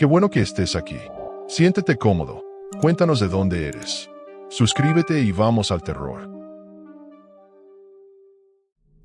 Qué bueno que estés aquí. Siéntete cómodo. Cuéntanos de dónde eres. Suscríbete y vamos al terror.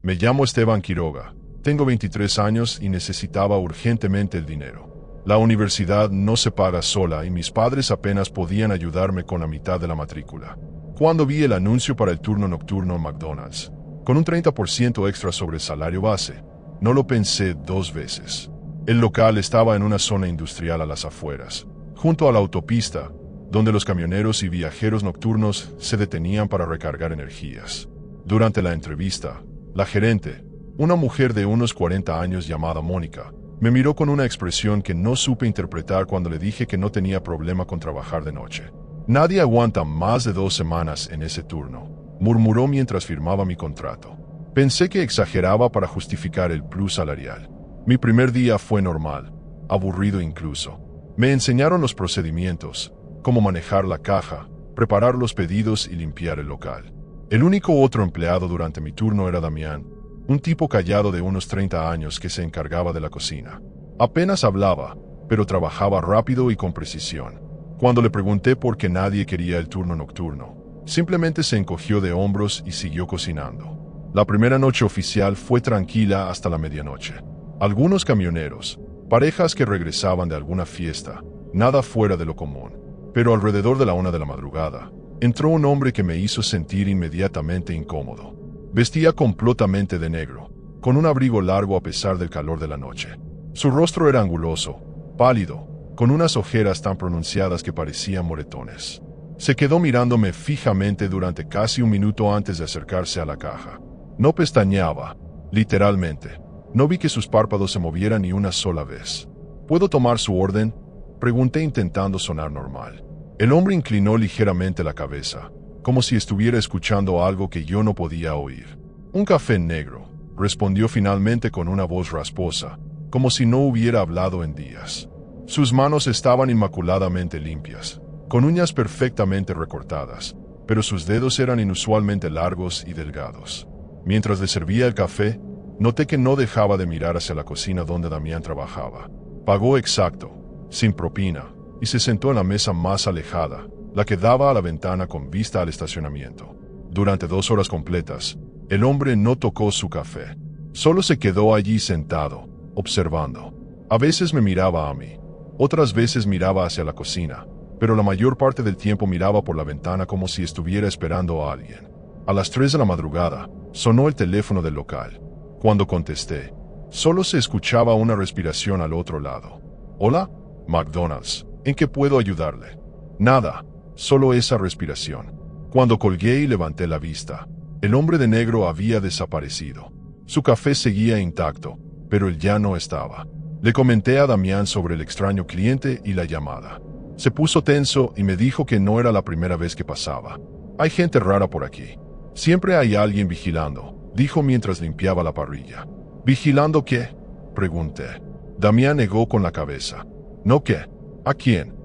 Me llamo Esteban Quiroga. Tengo 23 años y necesitaba urgentemente el dinero. La universidad no se paga sola y mis padres apenas podían ayudarme con la mitad de la matrícula. Cuando vi el anuncio para el turno nocturno en McDonald's, con un 30% extra sobre el salario base, no lo pensé dos veces. El local estaba en una zona industrial a las afueras, junto a la autopista, donde los camioneros y viajeros nocturnos se detenían para recargar energías. Durante la entrevista, la gerente, una mujer de unos 40 años llamada Mónica, me miró con una expresión que no supe interpretar cuando le dije que no tenía problema con trabajar de noche. Nadie aguanta más de 2 semanas en ese turno, murmuró mientras firmaba mi contrato. Pensé que exageraba para justificar el plus salarial. Mi primer día fue normal, aburrido incluso. Me enseñaron los procedimientos, cómo manejar la caja, preparar los pedidos y limpiar el local. El único otro empleado durante mi turno era Damián, un tipo callado de unos 30 años que se encargaba de la cocina. Apenas hablaba, pero trabajaba rápido y con precisión. Cuando le pregunté por qué nadie quería el turno nocturno, simplemente se encogió de hombros y siguió cocinando. La primera noche oficial fue tranquila hasta la medianoche. Algunos camioneros, parejas que regresaban de alguna fiesta, nada fuera de lo común. Pero alrededor de la 1 de la madrugada, entró un hombre que me hizo sentir inmediatamente incómodo. Vestía completamente de negro, con un abrigo largo a pesar del calor de la noche. Su rostro era anguloso, pálido, con unas ojeras tan pronunciadas que parecían moretones. Se quedó mirándome fijamente durante casi un minuto antes de acercarse a la caja. No pestañeaba, literalmente. No vi que sus párpados se movieran ni una sola vez. ¿Puedo tomar su orden?, pregunté intentando sonar normal. El hombre inclinó ligeramente la cabeza, como si estuviera escuchando algo que yo no podía oír. Un café negro, respondió finalmente con una voz rasposa, como si no hubiera hablado en días. Sus manos estaban inmaculadamente limpias, con uñas perfectamente recortadas, pero sus dedos eran inusualmente largos y delgados. Mientras le servía el café, noté que no dejaba de mirar hacia la cocina donde Damián trabajaba. Pagó exacto, sin propina, y se sentó en la mesa más alejada, la que daba a la ventana con vista al estacionamiento. Durante 2 horas completas, el hombre no tocó su café. Solo se quedó allí sentado, observando. A veces me miraba a mí, otras veces miraba hacia la cocina, pero la mayor parte del tiempo miraba por la ventana como si estuviera esperando a alguien. A las 3 de la madrugada, sonó el teléfono del local. Cuando contesté, solo se escuchaba una respiración al otro lado. «Hola, McDonald's, ¿en qué puedo ayudarle?» Nada, solo esa respiración. Cuando colgué y levanté la vista, el hombre de negro había desaparecido. Su café seguía intacto, pero él ya no estaba. Le comenté a Damián sobre el extraño cliente y la llamada. Se puso tenso y me dijo que no era la primera vez que pasaba. «Hay gente rara por aquí. Siempre hay alguien vigilando», dijo mientras limpiaba la parrilla. «¿Vigilando qué?», pregunté. Damián negó con la cabeza. «¿No qué? ¿A quién?».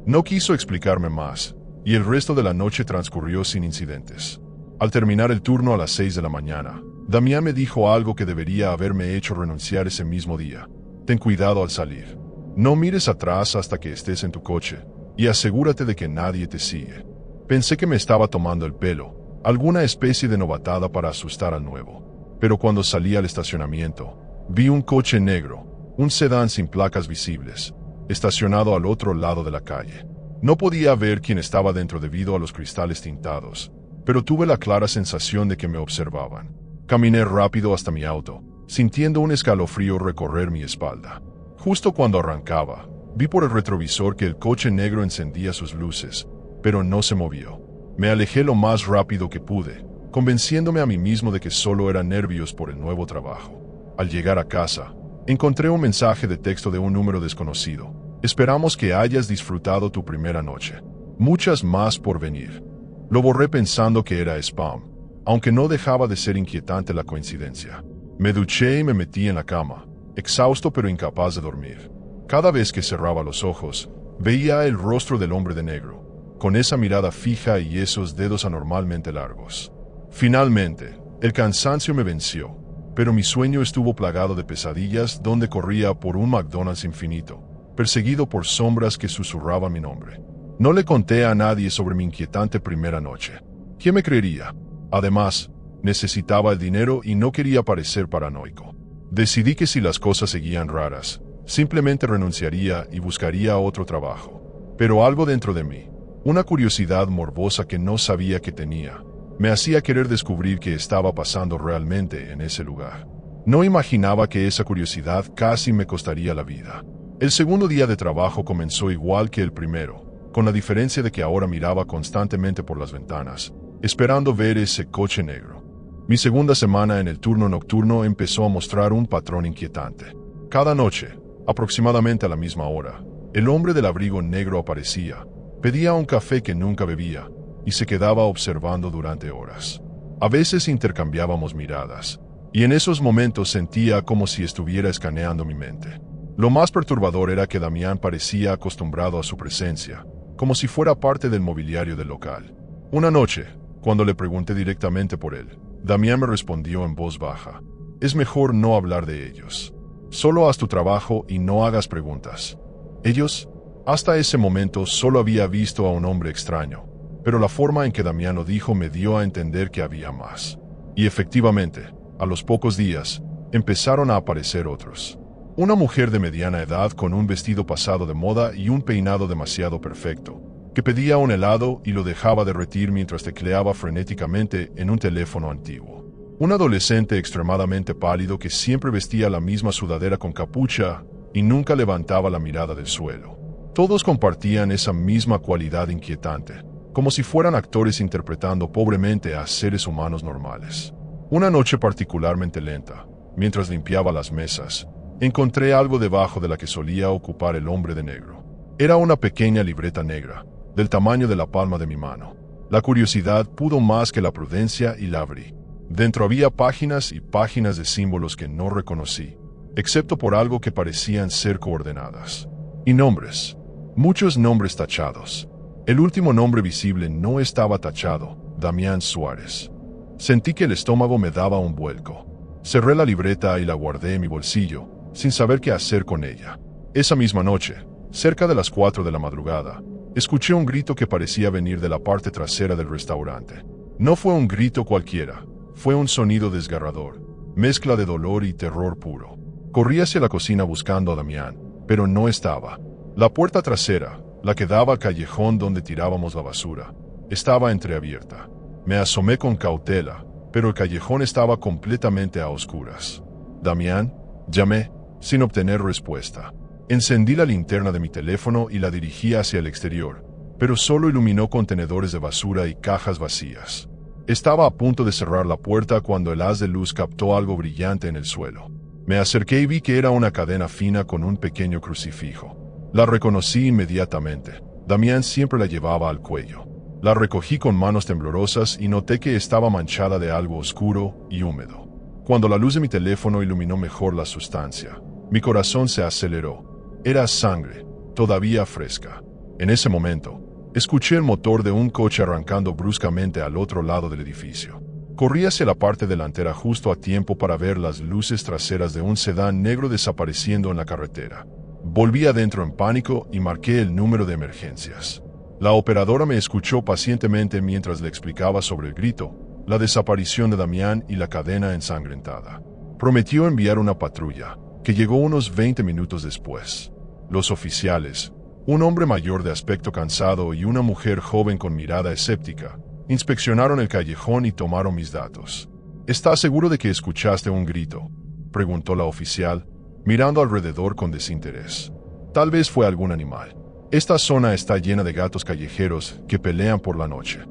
No quiso explicarme más, y el resto de la noche transcurrió sin incidentes. Al terminar el turno a las 6 de la mañana, Damián me dijo algo que debería haberme hecho renunciar ese mismo día. «Ten cuidado al salir. No mires atrás hasta que estés en tu coche, y asegúrate de que nadie te sigue». Pensé que me estaba tomando el pelo, alguna especie de novatada para asustar al nuevo. Pero cuando salí al estacionamiento, vi un coche negro, un sedán sin placas visibles, estacionado al otro lado de la calle. No podía ver quién estaba dentro debido a los cristales tintados, pero tuve la clara sensación de que me observaban. Caminé rápido hasta mi auto, sintiendo un escalofrío recorrer mi espalda. Justo cuando arrancaba, vi por el retrovisor que el coche negro encendía sus luces, pero no se movió. Me alejé lo más rápido que pude, convenciéndome a mí mismo de que solo eran nervios por el nuevo trabajo. Al llegar a casa, encontré un mensaje de texto de un número desconocido. «Esperamos que hayas disfrutado tu primera noche. Muchas más por venir». Lo borré pensando que era spam, aunque no dejaba de ser inquietante la coincidencia. Me duché y me metí en la cama, exhausto pero incapaz de dormir. Cada vez que cerraba los ojos, veía el rostro del hombre de negro, con esa mirada fija y esos dedos anormalmente largos. Finalmente, el cansancio me venció, pero mi sueño estuvo plagado de pesadillas donde corría por un McDonald's infinito, perseguido por sombras que susurraban mi nombre. No le conté a nadie sobre mi inquietante primera noche. ¿Quién me creería? Además, necesitaba el dinero y no quería parecer paranoico. Decidí que si las cosas seguían raras, simplemente renunciaría y buscaría otro trabajo. Pero algo dentro de mí, una curiosidad morbosa que no sabía que tenía, me hacía querer descubrir qué estaba pasando realmente en ese lugar. No imaginaba que esa curiosidad casi me costaría la vida. El segundo día de trabajo comenzó igual que el primero, con la diferencia de que ahora miraba constantemente por las ventanas, esperando ver ese coche negro. Mi segunda semana en el turno nocturno empezó a mostrar un patrón inquietante. Cada noche, aproximadamente a la misma hora, el hombre del abrigo negro aparecía, pedía un café que nunca bebía y se quedaba observando durante horas. A veces intercambiábamos miradas, y en esos momentos sentía como si estuviera escaneando mi mente. Lo más perturbador era que Damián parecía acostumbrado a su presencia, como si fuera parte del mobiliario del local. Una noche, cuando le pregunté directamente por él, Damián me respondió en voz baja: «Es mejor no hablar de ellos. Solo haz tu trabajo y no hagas preguntas». Ellos, hasta ese momento solo había visto a un hombre extraño, pero la forma en que Damián lo dijo me dio a entender que había más. Y efectivamente, a los pocos días, empezaron a aparecer otros. Una mujer de mediana edad con un vestido pasado de moda y un peinado demasiado perfecto, que pedía un helado y lo dejaba derretir mientras tecleaba frenéticamente en un teléfono antiguo. Un adolescente extremadamente pálido que siempre vestía la misma sudadera con capucha y nunca levantaba la mirada del suelo. Todos compartían esa misma cualidad inquietante, como si fueran actores interpretando pobremente a seres humanos normales. Una noche particularmente lenta, mientras limpiaba las mesas, encontré algo debajo de la que solía ocupar el hombre de negro. Era una pequeña libreta negra, del tamaño de la palma de mi mano. La curiosidad pudo más que la prudencia y la abrí. Dentro había páginas y páginas de símbolos que no reconocí, excepto por algo que parecían ser coordenadas. Y nombres. Muchos nombres tachados. El último nombre visible no estaba tachado: Damián Suárez. Sentí que el estómago me daba un vuelco. Cerré la libreta y la guardé en mi bolsillo, sin saber qué hacer con ella. Esa misma noche, cerca de las 4 de la madrugada, escuché un grito que parecía venir de la parte trasera del restaurante. No fue un grito cualquiera, fue un sonido desgarrador, mezcla de dolor y terror puro. Corrí hacia la cocina buscando a Damián, pero no estaba. La puerta trasera, la que daba al callejón donde tirábamos la basura, estaba entreabierta. Me asomé con cautela, pero el callejón estaba completamente a oscuras. «Damián», llamé, sin obtener respuesta. Encendí la linterna de mi teléfono y la dirigí hacia el exterior, pero solo iluminó contenedores de basura y cajas vacías. Estaba a punto de cerrar la puerta cuando el haz de luz captó algo brillante en el suelo. Me acerqué y vi que era una cadena fina con un pequeño crucifijo. La reconocí inmediatamente. Damián siempre la llevaba al cuello. La recogí con manos temblorosas y noté que estaba manchada de algo oscuro y húmedo. Cuando la luz de mi teléfono iluminó mejor la sustancia, mi corazón se aceleró. Era sangre, todavía fresca. En ese momento, escuché el motor de un coche arrancando bruscamente al otro lado del edificio. Corrí hacia la parte delantera justo a tiempo para ver las luces traseras de un sedán negro desapareciendo en la carretera. Volví adentro en pánico y marqué el número de emergencias. La operadora me escuchó pacientemente mientras le explicaba sobre el grito, la desaparición de Damián y la cadena ensangrentada. Prometió enviar una patrulla, que llegó unos 20 minutos después. Los oficiales, un hombre mayor de aspecto cansado y una mujer joven con mirada escéptica, inspeccionaron el callejón y tomaron mis datos. ¿Estás seguro de que escuchaste un grito?, preguntó la oficial, mirando alrededor con desinterés. Tal vez fue algún animal. Esta zona está llena de gatos callejeros que pelean por la noche.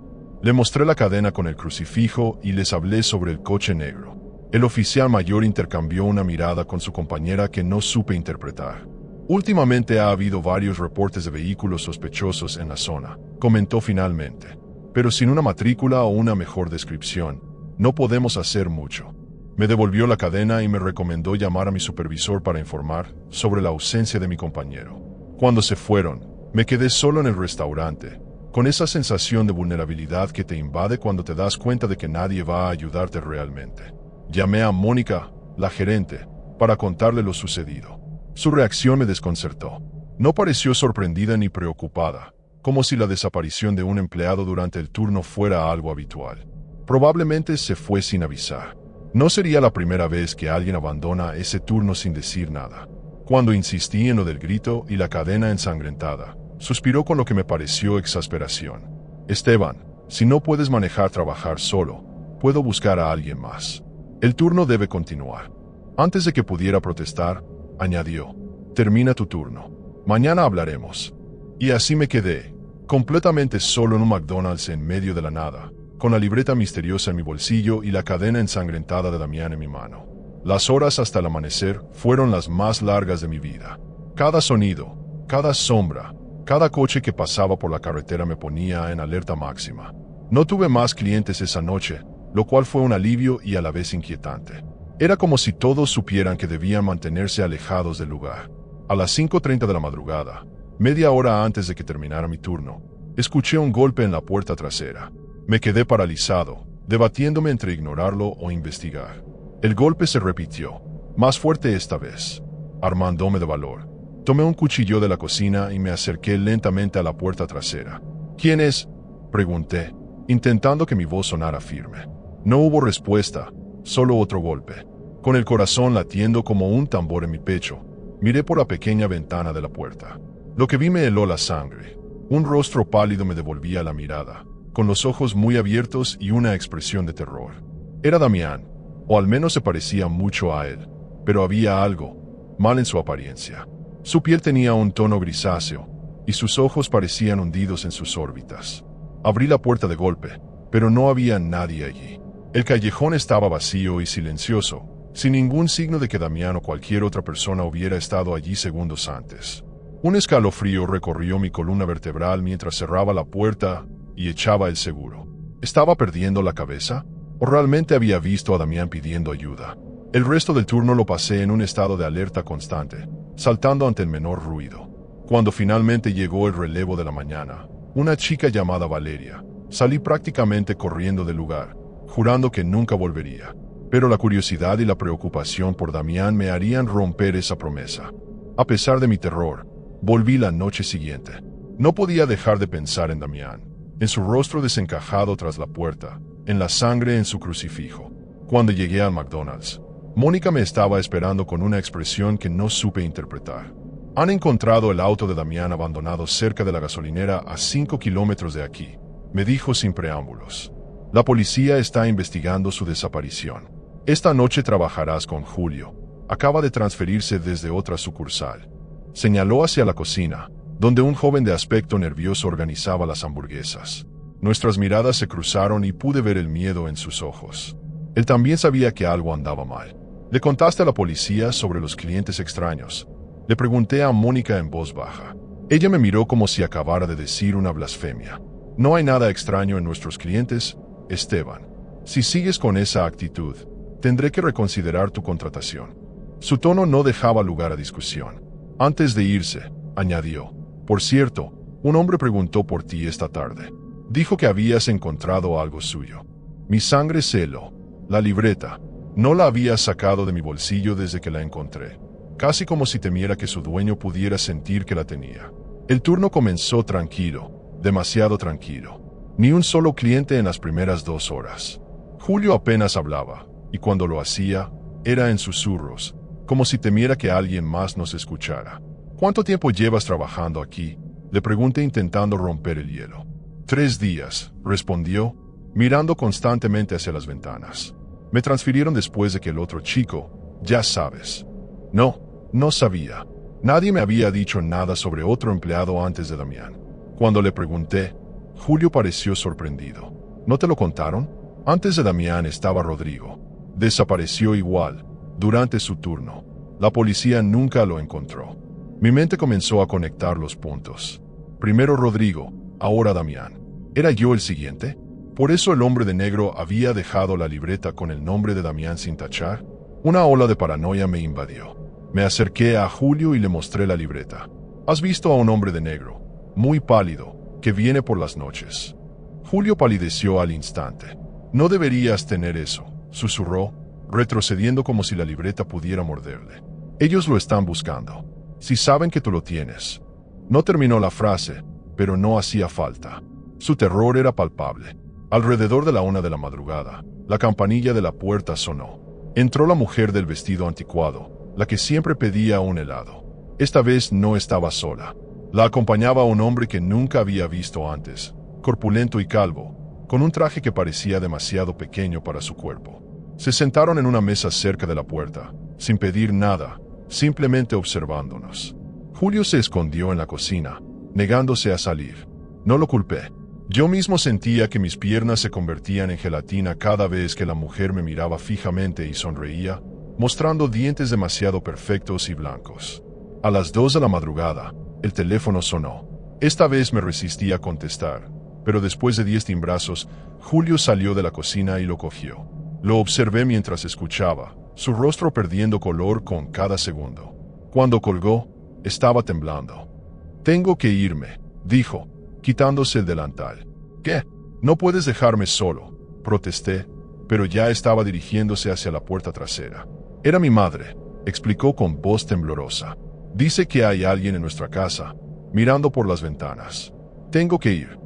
Le mostré la cadena con el crucifijo y les hablé sobre el coche negro. El oficial mayor intercambió una mirada con su compañera que no supe interpretar. Últimamente ha habido varios reportes de vehículos sospechosos en la zona, comentó finalmente. Pero sin una matrícula o una mejor descripción, no podemos hacer mucho. Me devolvió la cadena y me recomendó llamar a mi supervisor para informar sobre la ausencia de mi compañero. Cuando se fueron, me quedé solo en el restaurante, con esa sensación de vulnerabilidad que te invade cuando te das cuenta de que nadie va a ayudarte realmente. Llamé a Mónica, la gerente, para contarle lo sucedido. Su reacción me desconcertó. No pareció sorprendida ni preocupada, como si la desaparición de un empleado durante el turno fuera algo habitual. Probablemente se fue sin avisar. No sería la primera vez que alguien abandona ese turno sin decir nada. Cuando insistí en lo del grito y la cadena ensangrentada, suspiró con lo que me pareció exasperación. Esteban, si no puedes trabajar solo, puedo buscar a alguien más. El turno debe continuar. Antes de que pudiera protestar, añadió, termina tu turno. Mañana hablaremos. Y así me quedé, completamente solo en un McDonald's en medio de la nada, con la libreta misteriosa en mi bolsillo y la cadena ensangrentada de Damián en mi mano. Las horas hasta el amanecer fueron las más largas de mi vida. Cada sonido, cada sombra, cada coche que pasaba por la carretera me ponía en alerta máxima. No tuve más clientes esa noche, lo cual fue un alivio y a la vez inquietante. Era como si todos supieran que debían mantenerse alejados del lugar. A las 5:30 de la madrugada, media hora antes de que terminara mi turno, escuché un golpe en la puerta trasera. Me quedé paralizado, debatiéndome entre ignorarlo o investigar. El golpe se repitió, más fuerte esta vez. Armándome de valor, tomé un cuchillo de la cocina y me acerqué lentamente a la puerta trasera. ¿Quién es?, pregunté, intentando que mi voz sonara firme. No hubo respuesta, solo otro golpe. Con el corazón latiendo como un tambor en mi pecho, miré por la pequeña ventana de la puerta. Lo que vi me heló la sangre. Un rostro pálido me devolvía la mirada, con los ojos muy abiertos y una expresión de terror. Era Damián, o al menos se parecía mucho a él, pero había algo mal en su apariencia. Su piel tenía un tono grisáceo, y sus ojos parecían hundidos en sus órbitas. Abrí la puerta de golpe, pero no había nadie allí. El callejón estaba vacío y silencioso, sin ningún signo de que Damián o cualquier otra persona hubiera estado allí segundos antes. Un escalofrío recorrió mi columna vertebral mientras cerraba la puerta y echaba el seguro. ¿Estaba perdiendo la cabeza? ¿O realmente había visto a Damián pidiendo ayuda? El resto del turno lo pasé en un estado de alerta constante, saltando ante el menor ruido. Cuando finalmente llegó el relevo de la mañana, una chica llamada Valeria, salí prácticamente corriendo del lugar, jurando que nunca volvería. Pero la curiosidad y la preocupación por Damián me harían romper esa promesa. A pesar de mi terror, volví la noche siguiente. No podía dejar de pensar en Damián, en su rostro desencajado tras la puerta, en la sangre en su crucifijo. Cuando llegué al McDonald's, Mónica me estaba esperando con una expresión que no supe interpretar. Han encontrado el auto de Damián abandonado cerca de la gasolinera a 5 kilómetros de aquí, me dijo sin preámbulos. La policía está investigando su desaparición. Esta noche trabajarás con Julio. Acaba de transferirse desde otra sucursal. Señaló hacia la cocina, donde un joven de aspecto nervioso organizaba las hamburguesas. Nuestras miradas se cruzaron y pude ver el miedo en sus ojos. Él también sabía que algo andaba mal. ¿Le contaste a la policía sobre los clientes extraños?, le pregunté a Mónica en voz baja. Ella me miró como si acabara de decir una blasfemia. No hay nada extraño en nuestros clientes, Esteban. Si sigues con esa actitud, tendré que reconsiderar tu contratación. Su tono no dejaba lugar a discusión. Antes de irse, añadió, por cierto, un hombre preguntó por ti esta tarde. Dijo que habías encontrado algo suyo. Mi sangre se heló. La libreta. No la había sacado de mi bolsillo desde que la encontré. Casi como si temiera que su dueño pudiera sentir que la tenía. El turno comenzó tranquilo, demasiado tranquilo. Ni un solo cliente en las primeras 2 horas. Julio apenas hablaba, y cuando lo hacía, era en susurros, como si temiera que alguien más nos escuchara. ¿Cuánto tiempo llevas trabajando aquí?, le pregunté intentando romper el hielo. 3 días, respondió, mirando constantemente hacia las ventanas. Me transfirieron después de que el otro chico, ya sabes. No sabía. Nadie me había dicho nada sobre otro empleado antes de Damián. Cuando le pregunté, Julio pareció sorprendido. ¿No te lo contaron? Antes de Damián estaba Rodrigo. Desapareció igual, durante su turno. La policía nunca lo encontró. Mi mente comenzó a conectar los puntos. Primero Rodrigo, ahora Damián. ¿Era yo el siguiente? ¿Por eso el hombre de negro había dejado la libreta con el nombre de Damián sin tachar? Una ola de paranoia me invadió. Me acerqué a Julio y le mostré la libreta. ¿Has visto a un hombre de negro, muy pálido, que viene por las noches? Julio palideció al instante. No deberías tener eso, susurró, retrocediendo como si la libreta pudiera morderle. Ellos lo están buscando. Si saben que tú lo tienes, No terminó la frase, pero no hacía falta. Su terror era palpable. Alrededor de la 1 de la madrugada, la campanilla de la puerta sonó. Entró la mujer del vestido anticuado, la que siempre pedía un helado. Esta vez no estaba sola. La acompañaba un hombre que nunca había visto antes, corpulento y calvo, con un traje que parecía demasiado pequeño para su cuerpo. Se sentaron en una mesa cerca de la puerta, sin pedir nada, simplemente observándonos. Julio se escondió en la cocina, negándose a salir. No lo culpé. Yo mismo sentía que mis piernas se convertían en gelatina cada vez que la mujer me miraba fijamente y sonreía, mostrando dientes demasiado perfectos y blancos. A las 2 de la madrugada, el teléfono sonó. Esta vez me resistí a contestar, pero después de 10 timbrazos, Julio salió de la cocina y lo cogió. Lo observé mientras escuchaba, su rostro perdiendo color con cada segundo. Cuando colgó, estaba temblando. «Tengo que irme», dijo, quitándose el delantal. «¿Qué? No puedes dejarme solo», protesté, pero ya estaba dirigiéndose hacia la puerta trasera. «Era mi madre», explicó con voz temblorosa. «Dice que hay alguien en nuestra casa, mirando por las ventanas. Tengo que ir».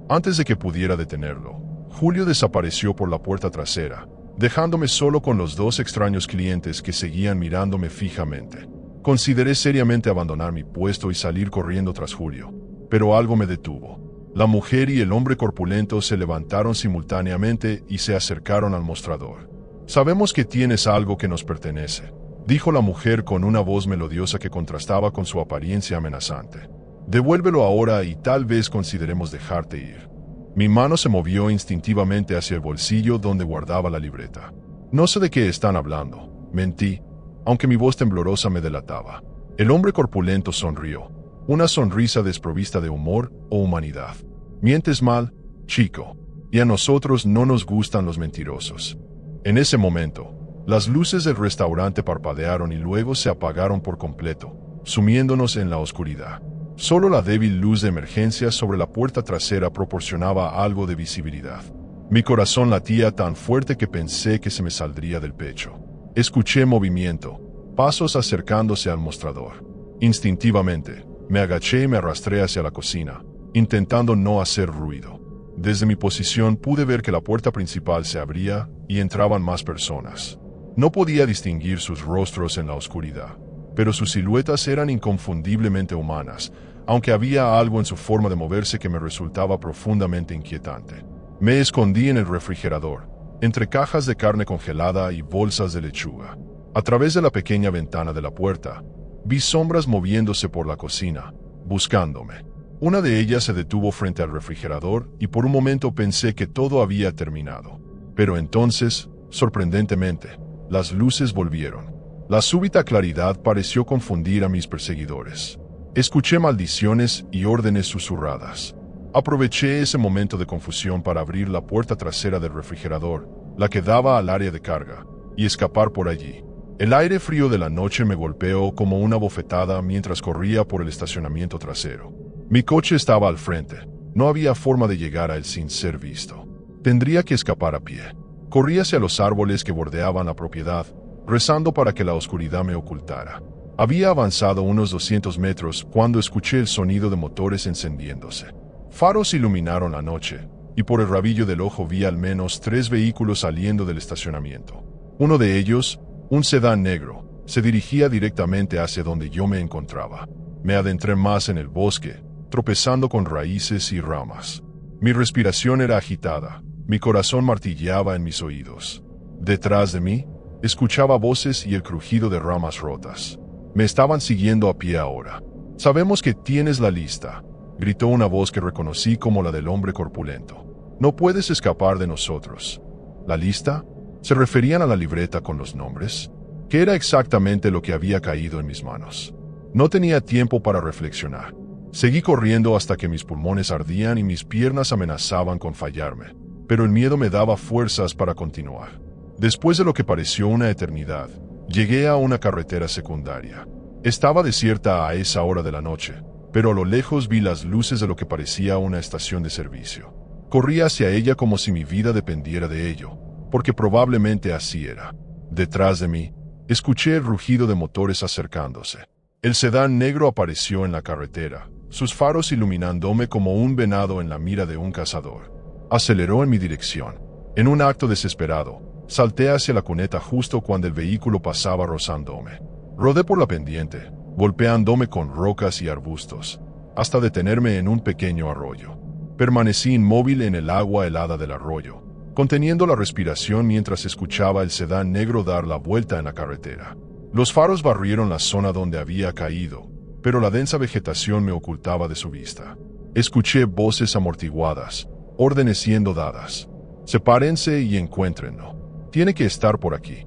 Antes de que pudiera detenerlo, Julio desapareció por la puerta trasera, dejándome solo con los 2 extraños clientes que seguían mirándome fijamente. Consideré seriamente abandonar mi puesto y salir corriendo tras Julio, pero algo me detuvo. La mujer y el hombre corpulento se levantaron simultáneamente y se acercaron al mostrador. «Sabemos que tienes algo que nos pertenece», dijo la mujer con una voz melodiosa que contrastaba con su apariencia amenazante. «Devuélvelo ahora y tal vez consideremos dejarte ir». Mi mano se movió instintivamente hacia el bolsillo donde guardaba la libreta. «No sé de qué están hablando», mentí, aunque mi voz temblorosa me delataba. El hombre corpulento sonrió, una sonrisa desprovista de humor o humanidad. «Mientes mal, chico, y a nosotros no nos gustan los mentirosos». En ese momento, las luces del restaurante parpadearon y luego se apagaron por completo, sumiéndonos en la oscuridad. Solo la débil luz de emergencia sobre la puerta trasera proporcionaba algo de visibilidad. Mi corazón latía tan fuerte que pensé que se me saldría del pecho. Escuché movimiento, pasos acercándose al mostrador. Instintivamente, me agaché y me arrastré hacia la cocina, intentando no hacer ruido. Desde mi posición pude ver que la puerta principal se abría y entraban más personas. No podía distinguir sus rostros en la oscuridad, pero sus siluetas eran inconfundiblemente humanas, aunque había algo en su forma de moverse que me resultaba profundamente inquietante. Me escondí en el refrigerador, entre cajas de carne congelada y bolsas de lechuga. A través de la pequeña ventana de la puerta, vi sombras moviéndose por la cocina, buscándome. Una de ellas se detuvo frente al refrigerador y por un momento pensé que todo había terminado. Pero entonces, sorprendentemente, las luces volvieron. La súbita claridad pareció confundir a mis perseguidores. Escuché maldiciones y órdenes susurradas. Aproveché ese momento de confusión para abrir la puerta trasera del refrigerador, la que daba al área de carga, y escapar por allí. El aire frío de la noche me golpeó como una bofetada mientras corría por el estacionamiento trasero. Mi coche estaba al frente. No había forma de llegar a él sin ser visto. Tendría que escapar a pie. Corrí hacia los árboles que bordeaban la propiedad, rezando para que la oscuridad me ocultara. Había avanzado unos 200 metros cuando escuché el sonido de motores encendiéndose. Faros iluminaron la noche, y por el rabillo del ojo vi al menos 3 vehículos saliendo del estacionamiento. Uno de ellos, un sedán negro, se dirigía directamente hacia donde yo me encontraba. Me adentré más en el bosque, tropezando con raíces y ramas. Mi respiración era agitada, mi corazón martilleaba en mis oídos. Detrás de mí, escuchaba voces y el crujido de ramas rotas. Me estaban siguiendo a pie ahora. «Sabemos que tienes la lista», gritó una voz que reconocí como la del hombre corpulento. «No puedes escapar de nosotros». ¿La lista? ¿Se referían a la libreta con los nombres? ¿Qué era exactamente lo que había caído en mis manos? No tenía tiempo para reflexionar. Seguí corriendo hasta que mis pulmones ardían y mis piernas amenazaban con fallarme, pero el miedo me daba fuerzas para continuar. Después de lo que pareció una eternidad, llegué a una carretera secundaria. Estaba desierta a esa hora de la noche, pero a lo lejos vi las luces de lo que parecía una estación de servicio. Corrí hacia ella como si mi vida dependiera de ello, porque probablemente así era. Detrás de mí, escuché el rugido de motores acercándose. El sedán negro apareció en la carretera, sus faros iluminándome como un venado en la mira de un cazador. Aceleró en mi dirección. En un acto desesperado, salté hacia la cuneta justo cuando el vehículo pasaba rozándome. Rodé por la pendiente, golpeándome con rocas y arbustos, hasta detenerme en un pequeño arroyo. Permanecí inmóvil en el agua helada del arroyo, conteniendo la respiración mientras escuchaba el sedán negro dar la vuelta en la carretera. Los faros barrieron la zona donde había caído, pero la densa vegetación me ocultaba de su vista. Escuché voces amortiguadas, órdenes siendo dadas. Sepárense y encuéntrenlo. Tiene que estar por aquí.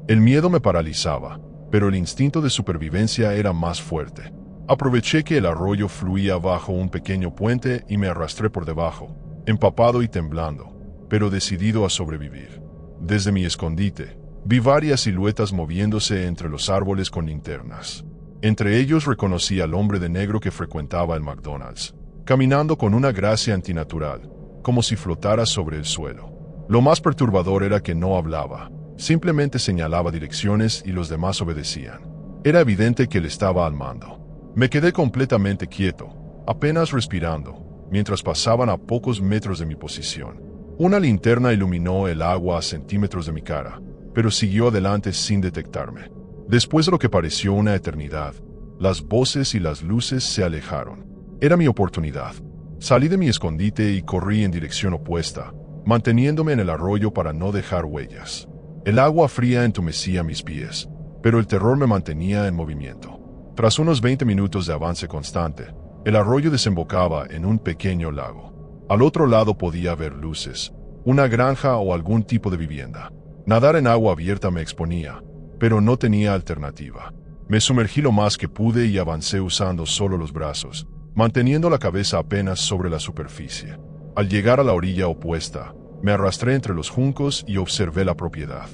El miedo me paralizaba, pero el instinto de supervivencia era más fuerte. Aproveché que el arroyo fluía bajo un pequeño puente y me arrastré por debajo, empapado y temblando, pero decidido a sobrevivir. Desde mi escondite, vi varias siluetas moviéndose entre los árboles con linternas. Entre ellos reconocí al hombre de negro que frecuentaba el McDonald's, caminando con una gracia antinatural, como si flotara sobre el suelo. Lo más perturbador era que no hablaba, simplemente señalaba direcciones y los demás obedecían. Era evidente que él estaba al mando. Me quedé completamente quieto, apenas respirando, mientras pasaban a pocos metros de mi posición. Una linterna iluminó el agua a centímetros de mi cara, pero siguió adelante sin detectarme. Después de lo que pareció una eternidad, las voces y las luces se alejaron. Era mi oportunidad. Salí de mi escondite y corrí en dirección opuesta, manteniéndome en el arroyo para no dejar huellas. El agua fría entumecía mis pies, pero el terror me mantenía en movimiento. Tras unos 20 minutos de avance constante, el arroyo desembocaba en un pequeño lago. Al otro lado podía ver luces, una granja o algún tipo de vivienda. Nadar en agua abierta me exponía, pero no tenía alternativa. Me sumergí lo más que pude y avancé usando solo los brazos, manteniendo la cabeza apenas sobre la superficie. Al llegar a la orilla opuesta, me arrastré entre los juncos y observé la propiedad.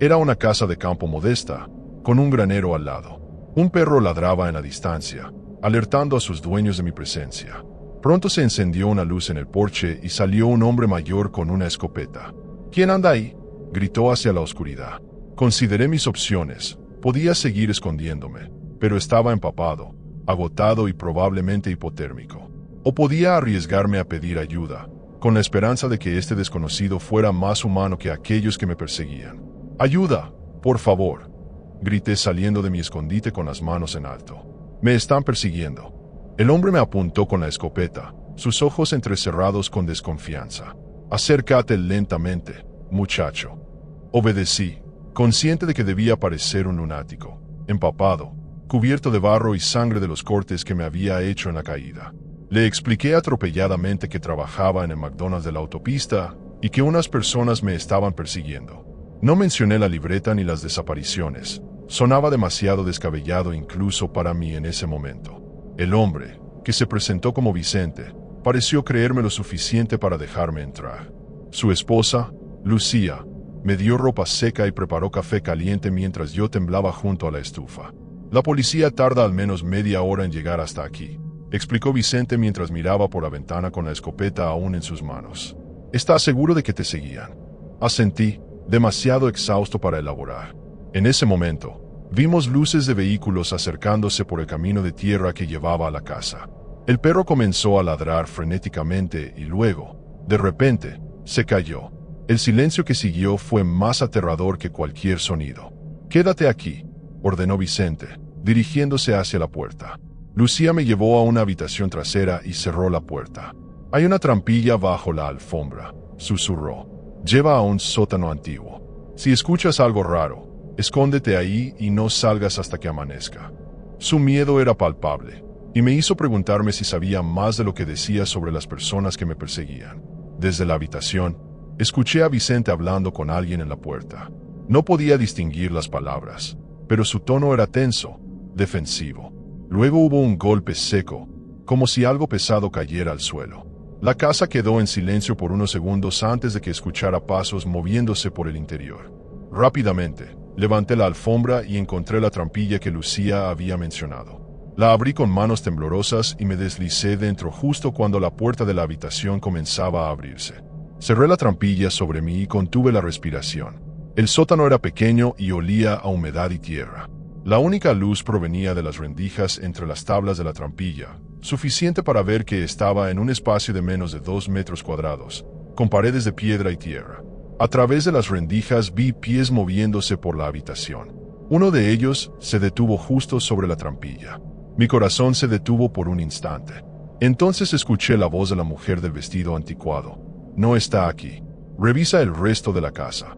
Era una casa de campo modesta, con un granero al lado. Un perro ladraba en la distancia, alertando a sus dueños de mi presencia. Pronto se encendió una luz en el porche y salió un hombre mayor con una escopeta. ¿Quién anda ahí?, gritó hacia la oscuridad. Consideré mis opciones. Podía seguir escondiéndome, pero estaba empapado, agotado y probablemente hipotérmico. O podía arriesgarme a pedir ayuda, con la esperanza de que este desconocido fuera más humano que aquellos que me perseguían. ¡Ayuda, por favor!, grité saliendo de mi escondite con las manos en alto. Me están persiguiendo. El hombre me apuntó con la escopeta, sus ojos entrecerrados con desconfianza. Acércate lentamente, muchacho. Obedecí, consciente de que debía parecer un lunático, empapado, cubierto de barro y sangre de los cortes que me había hecho en la caída. Le expliqué atropelladamente que trabajaba en el McDonald's de la autopista y que unas personas me estaban persiguiendo. No mencioné la libreta ni las desapariciones. Sonaba demasiado descabellado incluso para mí en ese momento. El hombre, que se presentó como Vicente, pareció creerme lo suficiente para dejarme entrar. Su esposa, Lucía, me dio ropa seca y preparó café caliente mientras yo temblaba junto a la estufa. La policía tarda al menos media hora en llegar hasta aquí, explicó Vicente mientras miraba por la ventana con la escopeta aún en sus manos. ¿Estás seguro de que te seguían? Asentí, demasiado exhausto para elaborar. En ese momento, vimos luces de vehículos acercándose por el camino de tierra que llevaba a la casa. El perro comenzó a ladrar frenéticamente y luego, de repente, se calló. El silencio que siguió fue más aterrador que cualquier sonido. «Quédate aquí», ordenó Vicente, dirigiéndose hacia la puerta. Lucía me llevó a una habitación trasera y cerró la puerta. «Hay una trampilla bajo la alfombra», susurró. «Lleva a un sótano antiguo. Si escuchas algo raro, escóndete ahí y no salgas hasta que amanezca». Su miedo era palpable, y me hizo preguntarme si sabía más de lo que decía sobre las personas que me perseguían. Desde la habitación, escuché a Vicente hablando con alguien en la puerta. No podía distinguir las palabras, pero su tono era tenso, defensivo. Luego hubo un golpe seco, como si algo pesado cayera al suelo. La casa quedó en silencio por unos segundos antes de que escuchara pasos moviéndose por el interior. Rápidamente, levanté la alfombra y encontré la trampilla que Lucía había mencionado. La abrí con manos temblorosas y me deslicé dentro justo cuando la puerta de la habitación comenzaba a abrirse. Cerré la trampilla sobre mí y contuve la respiración. El sótano era pequeño y olía a humedad y tierra. La única luz provenía de las rendijas entre las tablas de la trampilla, suficiente para ver que estaba en un espacio de menos de 2 metros cuadrados, con paredes de piedra y tierra. A través de las rendijas vi pies moviéndose por la habitación. Uno de ellos se detuvo justo sobre la trampilla. Mi corazón se detuvo por un instante. Entonces escuché la voz de la mujer del vestido anticuado. No está aquí. Revisa el resto de la casa.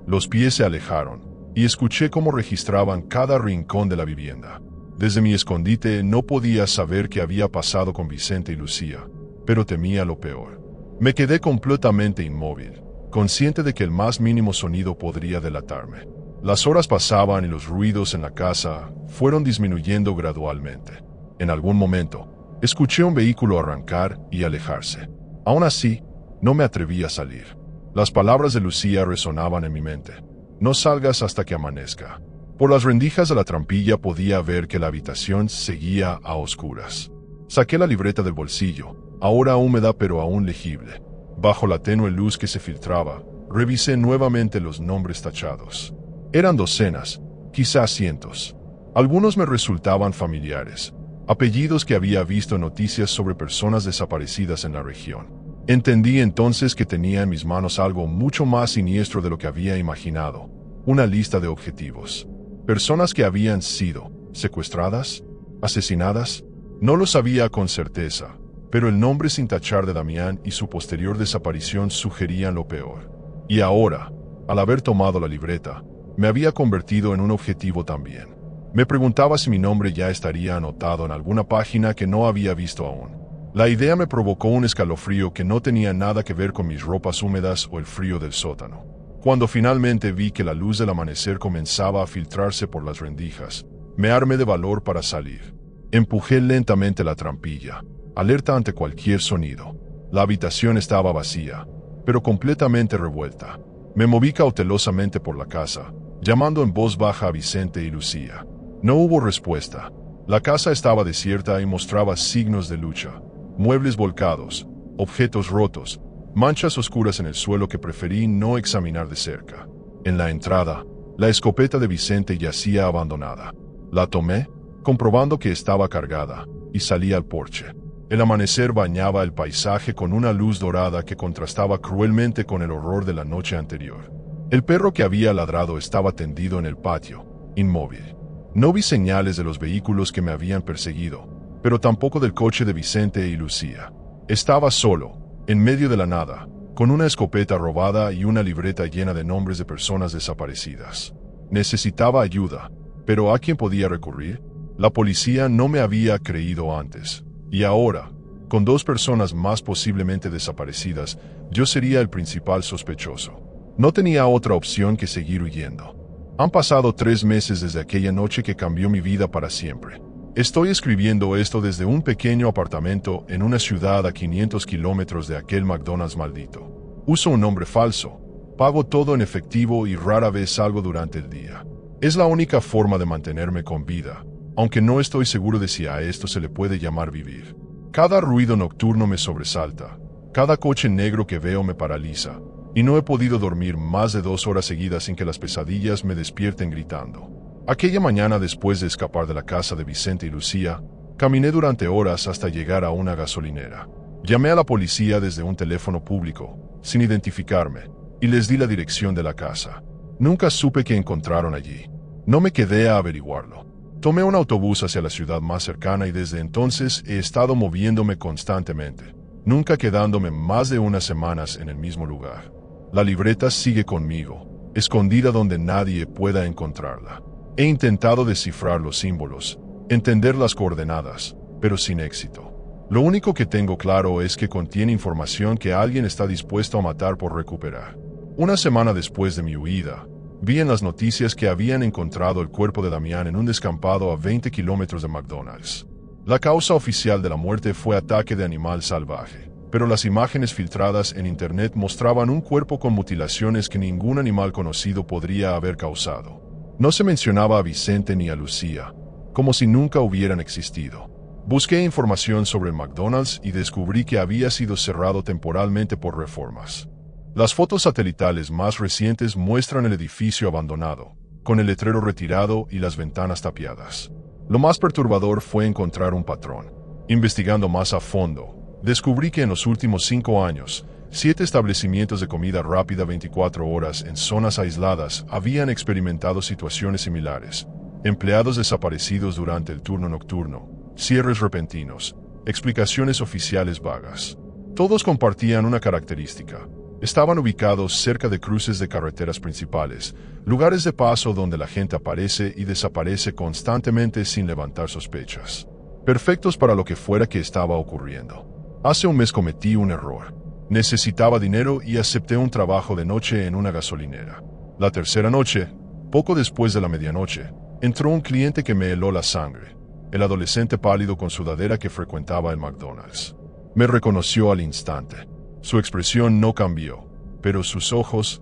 Los pies se alejaron, y escuché cómo registraban cada rincón de la vivienda. Desde mi escondite no podía saber qué había pasado con Vicente y Lucía, pero temía lo peor. Me quedé completamente inmóvil, consciente de que el más mínimo sonido podría delatarme. Las horas pasaban y los ruidos en la casa fueron disminuyendo gradualmente. En algún momento, escuché un vehículo arrancar y alejarse. Aún así, no me atreví a salir. Las palabras de Lucía resonaban en mi mente. No salgas hasta que amanezca. Por las rendijas de la trampilla podía ver que la habitación seguía a oscuras. Saqué la libreta del bolsillo, ahora húmeda pero aún legible. Bajo la tenue luz que se filtraba, revisé nuevamente los nombres tachados. Eran docenas, quizás cientos. Algunos me resultaban familiares, apellidos que había visto en noticias sobre personas desaparecidas en la región. Entendí entonces que tenía en mis manos algo mucho más siniestro de lo que había imaginado, una lista de objetivos. Personas que habían sido secuestradas, asesinadas. No lo sabía con certeza, pero el nombre sin tachar de Damián y su posterior desaparición sugerían lo peor. Y ahora, al haber tomado la libreta, me había convertido en un objetivo también. Me preguntaba si mi nombre ya estaría anotado en alguna página que no había visto aún. La idea me provocó un escalofrío que no tenía nada que ver con mis ropas húmedas o el frío del sótano. Cuando finalmente vi que la luz del amanecer comenzaba a filtrarse por las rendijas, me armé de valor para salir. Empujé lentamente la trampilla, alerta ante cualquier sonido. La habitación estaba vacía, pero completamente revuelta. Me moví cautelosamente por la casa, llamando en voz baja a Vicente y Lucía. No hubo respuesta. La casa estaba desierta y mostraba signos de lucha. Muebles volcados, objetos rotos, manchas oscuras en el suelo que preferí no examinar de cerca. En la entrada, la escopeta de Vicente yacía abandonada. La tomé, comprobando que estaba cargada, y salí al porche. El amanecer bañaba el paisaje con una luz dorada que contrastaba cruelmente con el horror de la noche anterior. El perro que había ladrado estaba tendido en el patio, inmóvil. No vi señales de los vehículos que me habían perseguido, pero tampoco del coche de Vicente y Lucía. Estaba solo, en medio de la nada, con una escopeta robada y una libreta llena de nombres de personas desaparecidas. Necesitaba ayuda, pero ¿a quién podía recurrir? La policía no me había creído antes, y ahora, con 2 personas más posiblemente desaparecidas, yo sería el principal sospechoso. No tenía otra opción que seguir huyendo. Han pasado 3 meses desde aquella noche que cambió mi vida para siempre. Estoy escribiendo esto desde un pequeño apartamento en una ciudad a 500 kilómetros de aquel McDonald's maldito. Uso un nombre falso, pago todo en efectivo y rara vez salgo durante el día. Es la única forma de mantenerme con vida, aunque no estoy seguro de si a esto se le puede llamar vivir. Cada ruido nocturno me sobresalta, cada coche negro que veo me paraliza, y no he podido dormir más de 2 horas seguidas sin que las pesadillas me despierten gritando. Aquella mañana, después de escapar de la casa de Vicente y Lucía, caminé durante horas hasta llegar a una gasolinera. Llamé a la policía desde un teléfono público, sin identificarme, y les di la dirección de la casa. Nunca supe qué encontraron allí. No me quedé a averiguarlo. Tomé un autobús hacia la ciudad más cercana y desde entonces he estado moviéndome constantemente, nunca quedándome más de unas semanas en el mismo lugar. La libreta sigue conmigo, escondida donde nadie pueda encontrarla. He intentado descifrar los símbolos, entender las coordenadas, pero sin éxito. Lo único que tengo claro es que contiene información que alguien está dispuesto a matar por recuperar. Una semana después de mi huida, vi en las noticias que habían encontrado el cuerpo de Damián en un descampado a 20 kilómetros de McDonald's. La causa oficial de la muerte fue ataque de animal salvaje, pero las imágenes filtradas en internet mostraban un cuerpo con mutilaciones que ningún animal conocido podría haber causado. No se mencionaba a Vicente ni a Lucía, como si nunca hubieran existido. Busqué información sobre el McDonald's y descubrí que había sido cerrado temporalmente por reformas. Las fotos satelitales más recientes muestran el edificio abandonado, con el letrero retirado y las ventanas tapiadas. Lo más perturbador fue encontrar un patrón. Investigando más a fondo, descubrí que en los últimos 5 años, 7 establecimientos de comida rápida 24 horas en zonas aisladas habían experimentado situaciones similares. Empleados desaparecidos durante el turno nocturno, cierres repentinos, explicaciones oficiales vagas. Todos compartían una característica. Estaban ubicados cerca de cruces de carreteras principales, lugares de paso donde la gente aparece y desaparece constantemente sin levantar sospechas. Perfectos para lo que fuera que estaba ocurriendo. Hace un mes cometí un error. Necesitaba dinero y acepté un trabajo de noche en una gasolinera. La tercera noche, poco después de la medianoche, entró un cliente que me heló la sangre, el adolescente pálido con sudadera que frecuentaba el McDonald's. Me reconoció al instante. Su expresión no cambió, pero sus ojos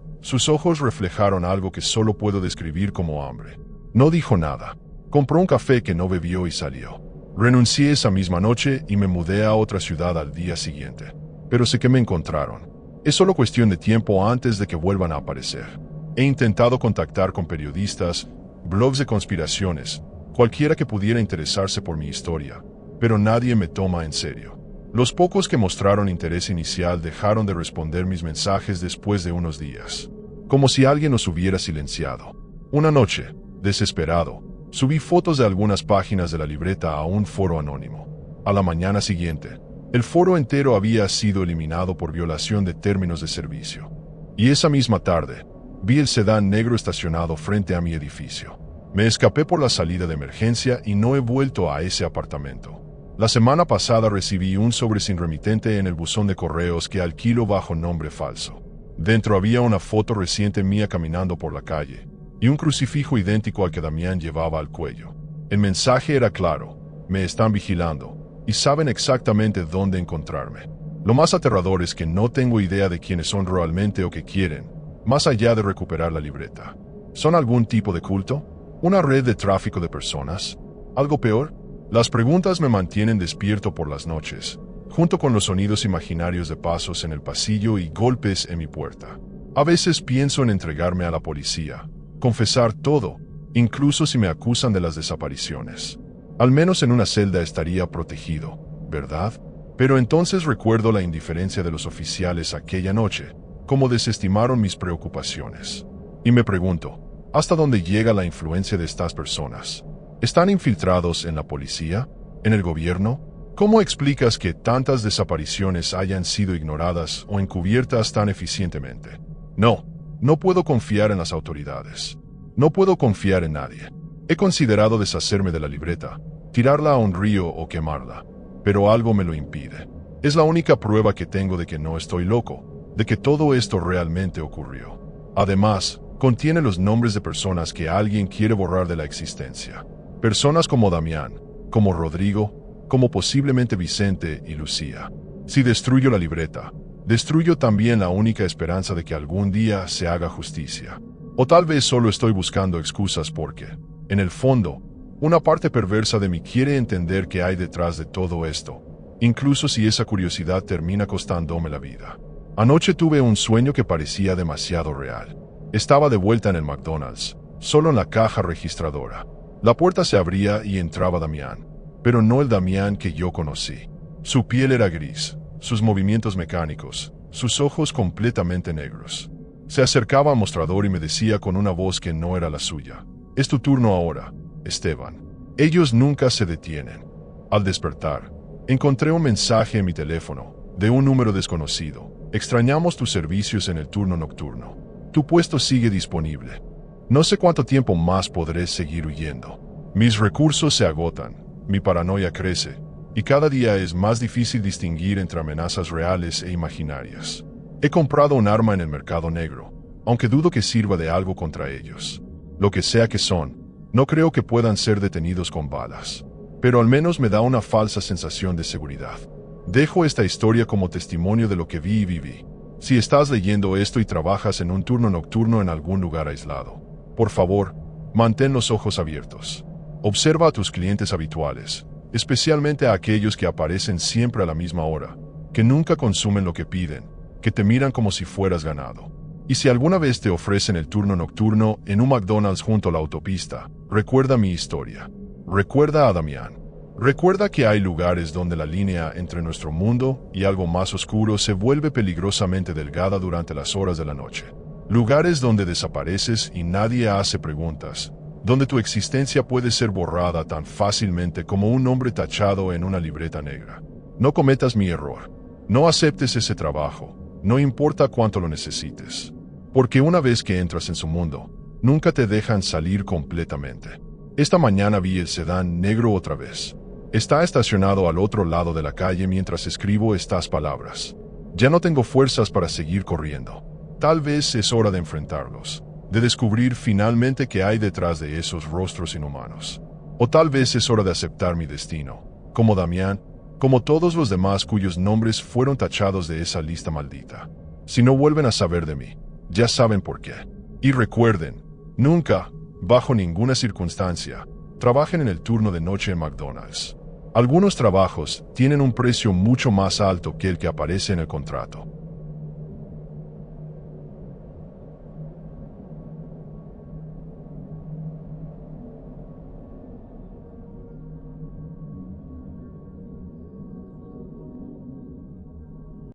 reflejaron algo que solo puedo describir como hambre. No dijo nada. Compró un café que no bebió y salió. Renuncié esa misma noche y me mudé a otra ciudad al día siguiente. Pero sé que me encontraron. Es solo cuestión de tiempo antes de que vuelvan a aparecer. He intentado contactar con periodistas, blogs de conspiraciones, cualquiera que pudiera interesarse por mi historia, pero nadie me toma en serio. Los pocos que mostraron interés inicial dejaron de responder mis mensajes después de unos días, como si alguien los hubiera silenciado. Una noche, desesperado, subí fotos de algunas páginas de la libreta a un foro anónimo. A la mañana siguiente, el foro entero había sido eliminado por violación de términos de servicio. Y esa misma tarde, vi el sedán negro estacionado frente a mi edificio. Me escapé por la salida de emergencia y no he vuelto a ese apartamento. La semana pasada recibí un sobre sin remitente en el buzón de correos que alquilo bajo nombre falso. Dentro había una foto reciente mía caminando por la calle y un crucifijo idéntico al que Damián llevaba al cuello. El mensaje era claro: me están vigilando y saben exactamente dónde encontrarme. Lo más aterrador es que no tengo idea de quiénes son realmente o qué quieren, más allá de recuperar la libreta. ¿Son algún tipo de culto? ¿Una red de tráfico de personas? ¿Algo peor? Las preguntas me mantienen despierto por las noches, junto con los sonidos imaginarios de pasos en el pasillo y golpes en mi puerta. A veces pienso en entregarme a la policía, confesar todo, incluso si me acusan de las desapariciones. Al menos en una celda estaría protegido, ¿verdad? Pero entonces recuerdo la indiferencia de los oficiales aquella noche, cómo desestimaron mis preocupaciones. Y me pregunto, ¿hasta dónde llega la influencia de estas personas? ¿Están infiltrados en la policía? ¿En el gobierno? ¿Cómo explicas que tantas desapariciones hayan sido ignoradas o encubiertas tan eficientemente? No puedo confiar en las autoridades. No puedo confiar en nadie. He considerado deshacerme de la libreta, tirarla a un río o quemarla, pero algo me lo impide. Es la única prueba que tengo de que no estoy loco, de que todo esto realmente ocurrió. Además, contiene los nombres de personas que alguien quiere borrar de la existencia. Personas como Damián, como Rodrigo, como posiblemente Vicente y Lucía. Si destruyo la libreta, destruyo también la única esperanza de que algún día se haga justicia. O tal vez solo estoy buscando excusas porque, en el fondo, una parte perversa de mí quiere entender qué hay detrás de todo esto, incluso si esa curiosidad termina costándome la vida. Anoche tuve un sueño que parecía demasiado real. Estaba de vuelta en el McDonald's, solo en la caja registradora. La puerta se abría y entraba Damián, pero no el Damián que yo conocí. Su piel era gris, sus movimientos mecánicos, sus ojos completamente negros. Se acercaba al mostrador y me decía con una voz que no era la suya: «Es tu turno ahora, Esteban». Ellos nunca se detienen. Al despertar, encontré un mensaje en mi teléfono, de un número desconocido: «Extrañamos tus servicios en el turno nocturno. Tu puesto sigue disponible». No sé cuánto tiempo más podré seguir huyendo. Mis recursos se agotan, mi paranoia crece, y cada día es más difícil distinguir entre amenazas reales e imaginarias. He comprado un arma en el mercado negro, aunque dudo que sirva de algo contra ellos. Lo que sea que son, no creo que puedan ser detenidos con balas, pero al menos me da una falsa sensación de seguridad. Dejo esta historia como testimonio de lo que vi y viví. Si estás leyendo esto y trabajas en un turno nocturno en algún lugar aislado, por favor, mantén los ojos abiertos. Observa a tus clientes habituales, especialmente a aquellos que aparecen siempre a la misma hora, que nunca consumen lo que piden, que te miran como si fueras ganado. Y si alguna vez te ofrecen el turno nocturno en un McDonald's junto a la autopista, recuerda mi historia. Recuerda a Damián. Recuerda que hay lugares donde la línea entre nuestro mundo y algo más oscuro se vuelve peligrosamente delgada durante las horas de la noche. Lugares donde desapareces y nadie hace preguntas, donde tu existencia puede ser borrada tan fácilmente como un nombre tachado en una libreta negra. No cometas mi error. No aceptes ese trabajo, no importa cuánto lo necesites. Porque una vez que entras en su mundo, nunca te dejan salir completamente. Esta mañana vi el sedán negro otra vez. Está estacionado al otro lado de la calle mientras escribo estas palabras. Ya no tengo fuerzas para seguir corriendo. Tal vez es hora de enfrentarlos, de descubrir finalmente qué hay detrás de esos rostros inhumanos. O tal vez es hora de aceptar mi destino, como Damián, como todos los demás cuyos nombres fueron tachados de esa lista maldita. Si no vuelven a saber de mí, ya saben por qué. Y recuerden, nunca, bajo ninguna circunstancia, trabajen en el turno de noche en McDonald's. Algunos trabajos tienen un precio mucho más alto que el que aparece en el contrato.